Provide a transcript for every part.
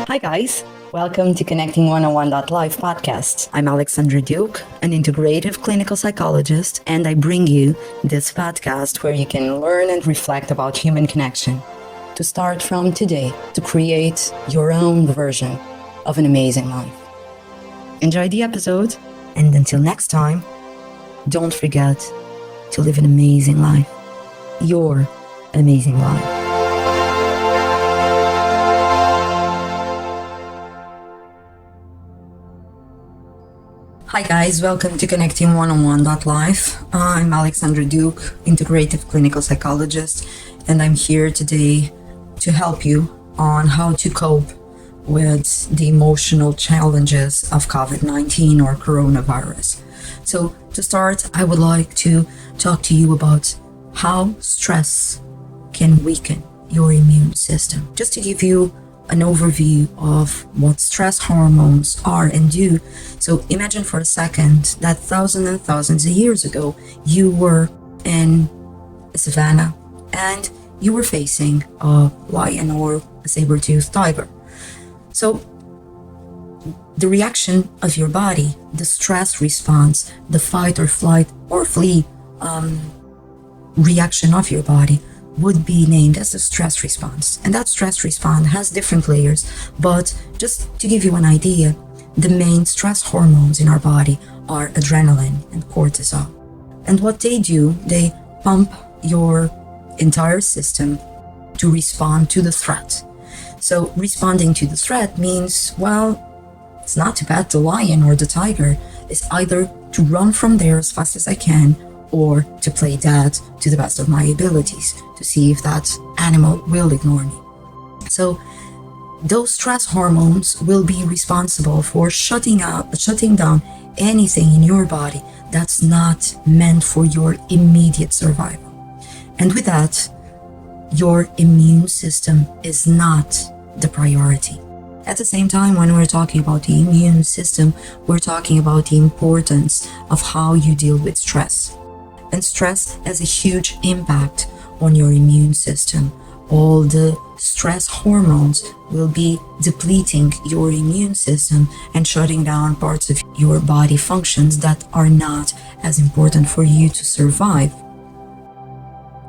Hi guys, welcome to Connecting 101.live podcast. I'm Alexandra Duque, an integrative clinical psychologist, and I bring you this podcast where you can learn and reflect about human connection to start from today to create your own version of an amazing life. Enjoy the episode, and until next time, don't forget to live an amazing life. Your amazing life. Hi guys, welcome to Connecting 101.live. I'm Alexandra Duque, Integrative Clinical Psychologist, and I'm here today to help you on how to cope with the emotional challenges of COVID-19 or coronavirus. So to start, I would like to talk to you about how stress can weaken your immune system. Just to give you an overview of what stress hormones are and do. So imagine for a second that thousands and thousands of years ago, you were in a savanna and you were facing a lion or a saber-toothed tiger. So the reaction of your body, the stress response, the fight or flight or flee reaction of your body would be named as the stress response. And that stress response has different layers, but just to give you an idea, the main stress hormones in our body are adrenaline and cortisol. And what they do, they pump your entire system to respond to the threat. So responding to the threat means, well, it's not too bad. The lion or the tiger is either to run from there as fast as I can or to play dead to the best of my abilities to see if that animal will ignore me. So those stress hormones will be responsible for shutting down anything in your body that's not meant for your immediate survival. And with that, your immune system is not the priority. At the same time, when we're talking about the immune system, we're talking about the importance of how you deal with stress. And stress has a huge impact on your immune system. All the stress hormones will be depleting your immune system and shutting down parts of your body functions that are not as important for you to survive.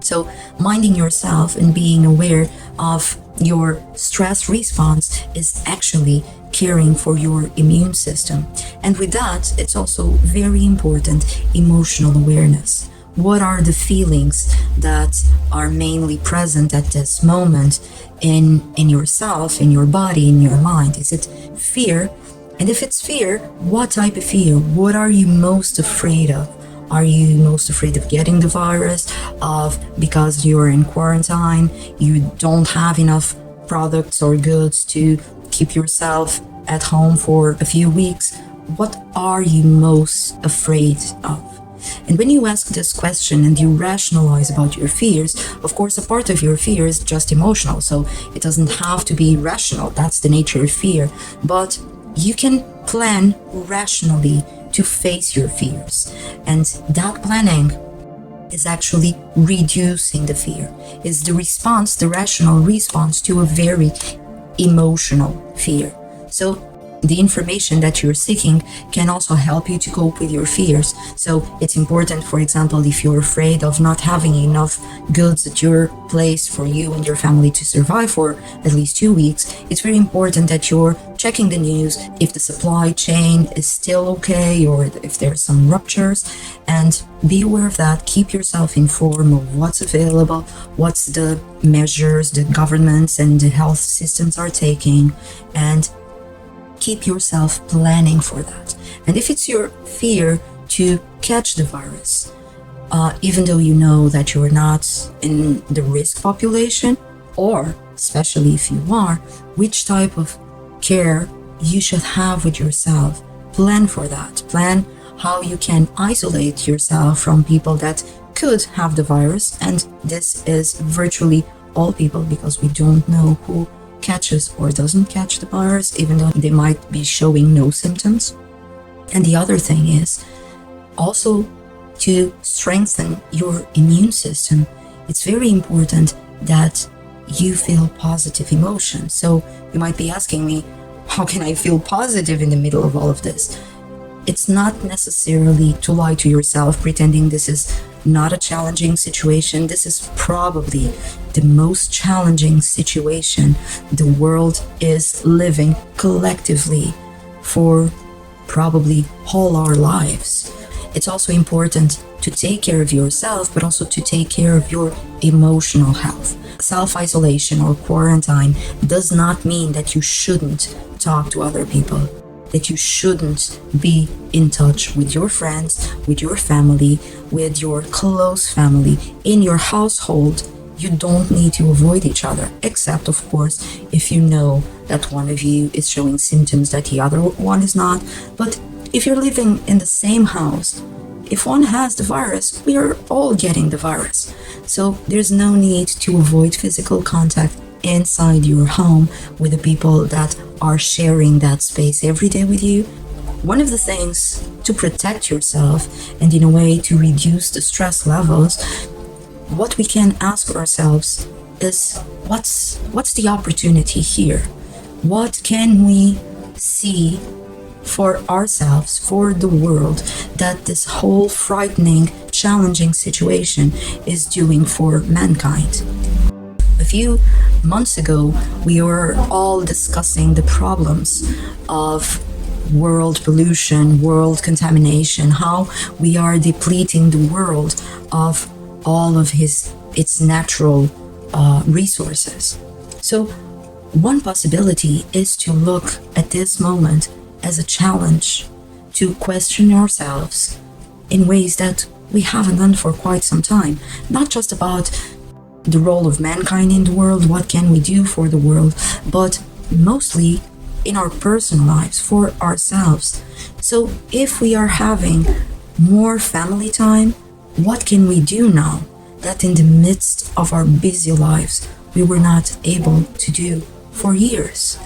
So minding yourself and being aware of your stress response is actually caring for your immune system. And with that, it's also very important emotional awareness. What are the feelings that are mainly present at this moment in yourself, in your body, in your mind? Is it fear? And if it's fear, what type of fear? What are you most afraid of? Are you most afraid of getting the virus, because you're in quarantine, you don't have enough products or goods to keep yourself at home for a few weeks? What are you most afraid of? And when you ask this question and you rationalize about your fears, of course, a part of your fear is just emotional, so it doesn't have to be rational. That's the nature of fear. But you can plan rationally to face your fears. And that planning is actually reducing the fear, is the response, the rational response to a very emotional fear. So the information that you're seeking can also help you to cope with your fears. So it's important, for example, if you're afraid of not having enough goods at your place for you and your family to survive for at least 2 weeks, it's very important that you're checking the news if the supply chain is still okay or if there's some ruptures, and be aware of that. Keep yourself informed of what's available, what's the measures the governments and the health systems are taking, and keep yourself planning for that. And if it's your fear to catch the virus, even though you know that you're not in the risk population, or especially if you are, which type of care you should have with yourself, plan for that. Plan how you can isolate yourself from people that could have the virus. And this is virtually all people, because we don't know who catches or doesn't catch the virus, even though they might be showing no symptoms. And the other thing is also to strengthen your immune system. It's very important that you feel positive emotion. So you might be asking me, how can I feel positive in the middle of all of this? It's not necessarily to lie to yourself, pretending this is not a challenging situation. This is probably the most challenging situation the world is living collectively for probably all our lives. It's also important to take care of yourself, but also to take care of your emotional health. Self-isolation or quarantine does not mean that you shouldn't talk to other people, that you shouldn't be in touch with your friends, with your family, with your close family, in your household. You don't need to avoid each other, except, of course, if you know that one of you is showing symptoms that the other one is not. But if you're living in the same house, if one has the virus, we are all getting the virus. So there's no need to avoid physical contact inside your home with the people that are sharing that space every day with you. One of the things to protect yourself and in a way to reduce the stress levels, what we can ask ourselves is, what's the opportunity here? What can we see for ourselves, for the world, that this whole frightening, challenging situation is doing for mankind? A few months ago, we were all discussing the problems of world pollution, world contamination, how we are depleting the world of all of its natural resources. So one possibility is to look at this moment as a challenge to question ourselves in ways that we haven't done for quite some time. Not just about the role of mankind in the world, what can we do for the world, but mostly in our personal lives, for ourselves. So if we are having more family time, what can we do now that in the midst of our busy lives we were not able to do for years?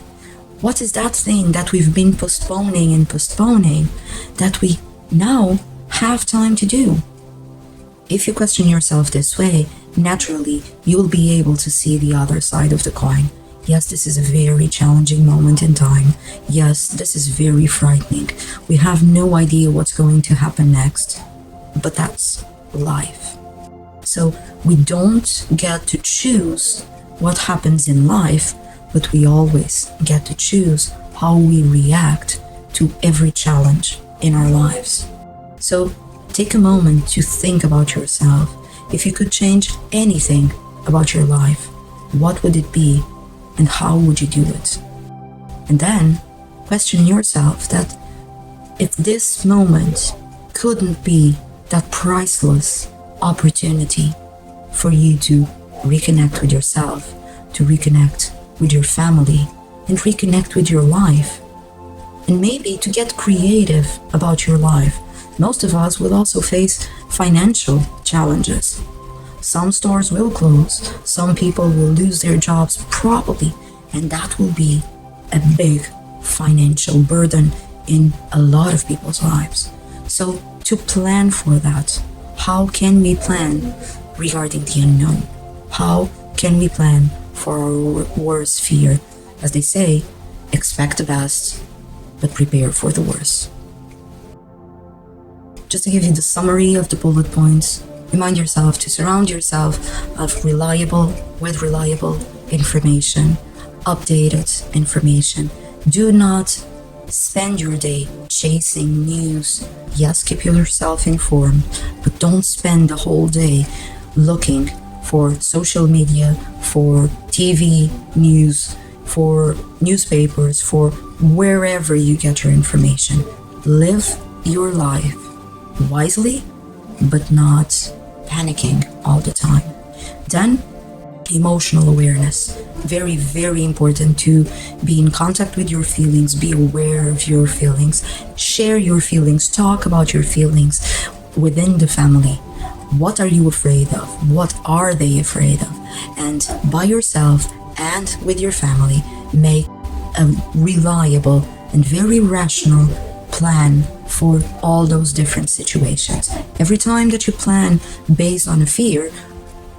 What is that thing that we've been postponing and postponing that we now have time to do? If you question yourself this way, naturally, you'll be able to see the other side of the coin. Yes, this is a very challenging moment in time. Yes, this is very frightening. We have no idea what's going to happen next. But that's life. So we don't get to choose what happens in life, but we always get to choose how we react to every challenge in our lives. So take a moment to think about yourself. If you could change anything about your life, what would it be and how would you do it? And then question yourself that if this moment couldn't be that priceless opportunity for you to reconnect with yourself, to reconnect with your family, and reconnect with your life, and maybe to get creative about your life. Most of us will also face financial challenges. Some stores will close, some people will lose their jobs probably, and that will be a big financial burden in a lot of people's lives. So to plan for that, how can we plan regarding the unknown? How can we plan for our worst fear? As they say, expect the best, but prepare for the worst. Just to give you the summary of the bullet points, remind yourself to surround yourself with reliable information, updated information. Do not spend your day chasing news. Yes, keep yourself informed, but don't spend the whole day looking for social media, for TV news, for newspapers, for wherever you get your information. Live your life wisely, but not panicking all the time. Then, emotional awareness. Very, very important to be in contact with your feelings, be aware of your feelings, share your feelings, talk about your feelings within the family. What are you afraid of? What are they afraid of? And by yourself and with your family, make a reliable and very rational plan for all those different situations. Every time that you plan based on a fear,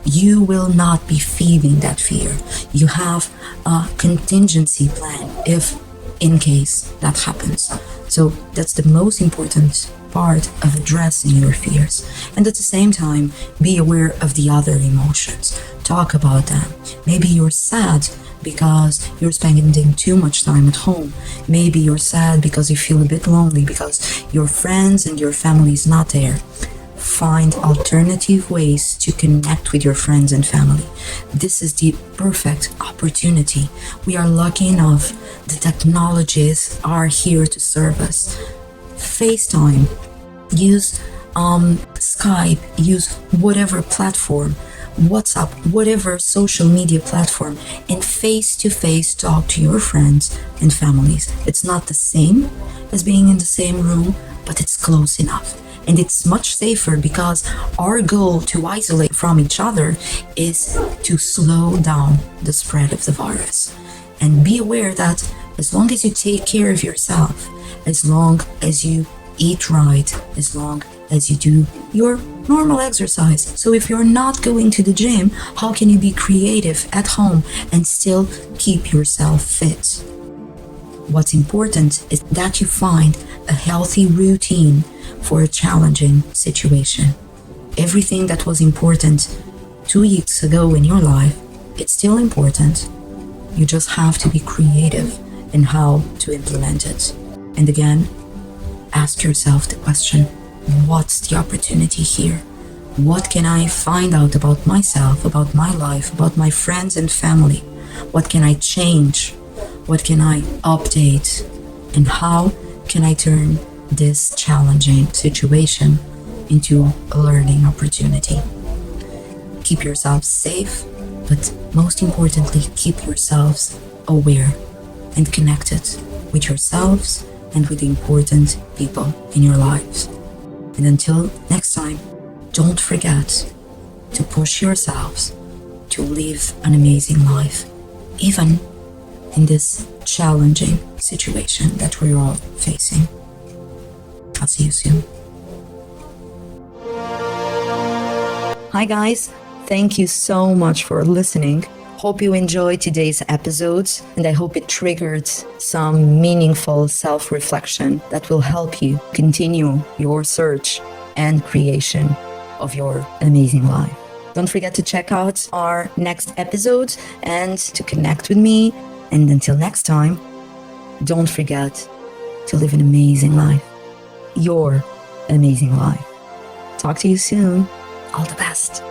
you will not be feeding that fear. You have a contingency plan if in case that happens. So that's the most important part of addressing your fears. And at the same time, be aware of the other emotions. Talk about them. Maybe you're sad because you're spending too much time at home. Maybe you're sad because you feel a bit lonely because your friends and your family is not there. Find alternative ways to connect with your friends and family. This is the perfect opportunity. We are lucky enough. The technologies are here to serve us. FaceTime, use Skype, use whatever platform, WhatsApp, whatever social media platform, and face-to-face talk to your friends and families. It's not the same as being in the same room, but it's close enough. And it's much safer because our goal to isolate from each other is to slow down the spread of the virus. And be aware that as long as you take care of yourself, as long as you eat right, as long as you do your normal exercise. So if you're not going to the gym, how can you be creative at home and still keep yourself fit? What's important is that you find a healthy routine for a challenging situation. Everything that was important 2 weeks ago in your life, it's still important. You just have to be creative in how to implement it. And again, ask yourself the question, what's the opportunity here? What can I find out about myself, about my life, about my friends and family? What can I change? What can I update? And how can I turn this challenging situation into a learning opportunity? Keep yourselves safe, but most importantly, keep yourselves aware and connected with yourselves and with the important people in your lives. And until next time, don't forget to push yourselves to live an amazing life, even in this challenging situation that we're all facing. I'll see you soon. Hi guys, thank you so much for listening. Hope you enjoyed today's episode, and I hope it triggered some meaningful self-reflection that will help you continue your search and creation of your amazing life. Don't forget to check out our next episode and to connect with me. And until next time, don't forget to live an amazing life. Your amazing life. Talk to you soon. All the best.